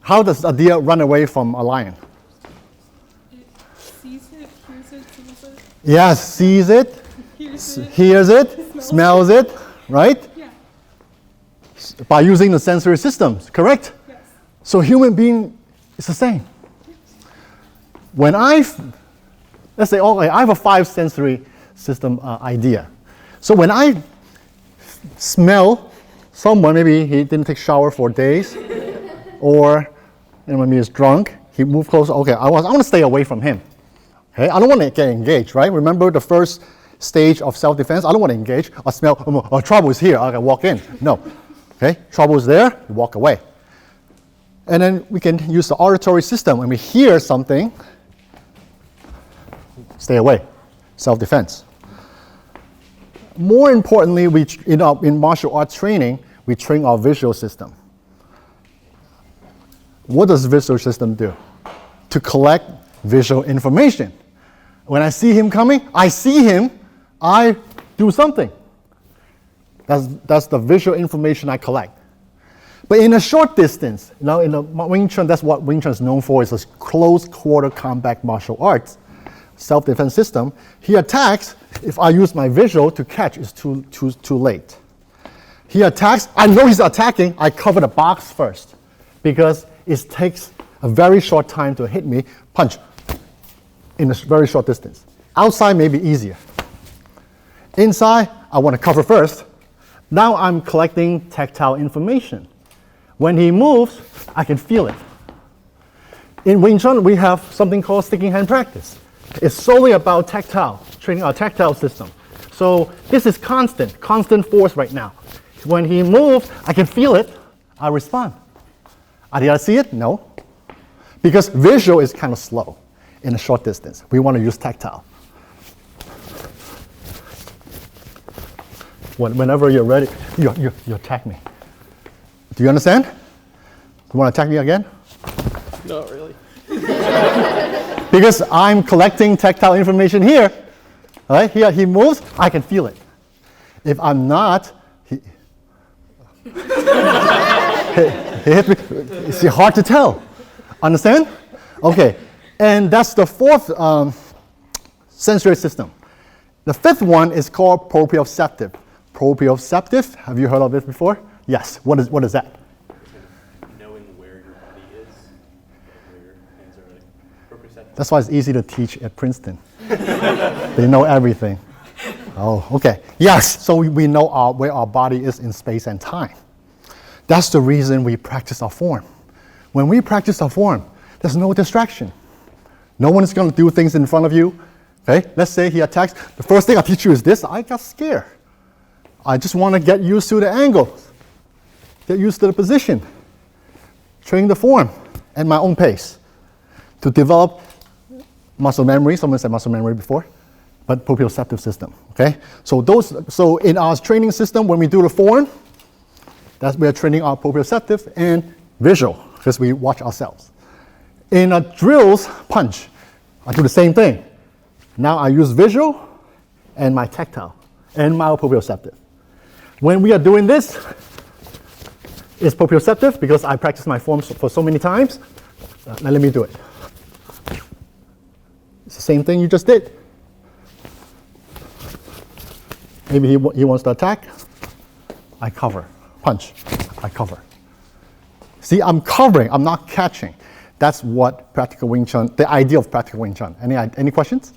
How does a deer run away from a lion? It sees it, hears it, smells it. Yes, sees it, hears it, smells it, right? Yeah. By using the sensory systems, correct? Yes. So human being is the same. When let's say, okay, I have a 5 sensory system idea. So when I smell someone, maybe he didn't take shower for days, or maybe he's drunk, he moved closer, okay, I want to stay away from him. Okay, I don't want to get engaged, right? Remember the first stage of self-defense? I don't want to engage. I smell, trouble is here, I can walk in. No. Okay, trouble is there, you walk away. And then we can use the auditory system. When we hear something, stay away, self-defense. More importantly, in martial arts training, we train our visual system. What does visual system do? To collect visual information. When I see him coming, I see him, I do something. That's the visual information I collect. But in a short distance, in the Wing Chun, that's what Wing Chun is known for, is a close quarter combat martial arts self-defense system. He attacks, if I use my visual to catch, it's too late. He attacks, I know he's attacking, I cover the box first, because it takes a very short time to hit me, punch, in a very short distance. Outside may be easier. Inside, I want to cover first. Now I'm collecting tactile information. When he moves, I can feel it. In Wing Chun, we have something called sticking hand practice. It's solely about tactile, training our tactile system. So this is constant force right now. When he moves, I can feel it, I respond. Did I see it? No. Because visual is kind of slow in a short distance. We want to use tactile. Whenever you're ready, you attack me. Do you understand? You want to attack me again? Not really. Because I'm collecting tactile information here. Right? Here he moves, I can feel it. If I'm not, he hit me. It's hard to tell. Understand? Okay. And that's the 4th sensory system. The 5th one is called proprioceptive. Proprioceptive, have you heard of it before? Yes. What is that? Knowing where your body is, where your hands are like proprioceptive. That's why it's easy to teach at Princeton. They know everything. Oh, okay. Yes, so we know where our body is in space and time. That's the reason we practice our form. When we practice our form, there's no distraction. No one is going to do things in front of you. Okay? Let's say he attacks. The first thing I teach you is this. I got scared. I just want to get used to the angle. Get used to the position. Train the form at my own pace to develop muscle memory. Someone said muscle memory before, but proprioceptive system. Okay? So in our training system, when we do the form, we are training our proprioceptive and visual, because we watch ourselves. In a drills, punch, I do the same thing. Now I use visual and my tactile and my proprioceptive. When we are doing this, it's proprioceptive because I practice my forms for so many times. Now let me do it. It's the same thing you just did. Maybe he wants to attack. I cover. Punch. I cover. See, I'm covering. I'm not catching. That's what practical Wing Chun, the idea of practical Wing Chun. Any questions?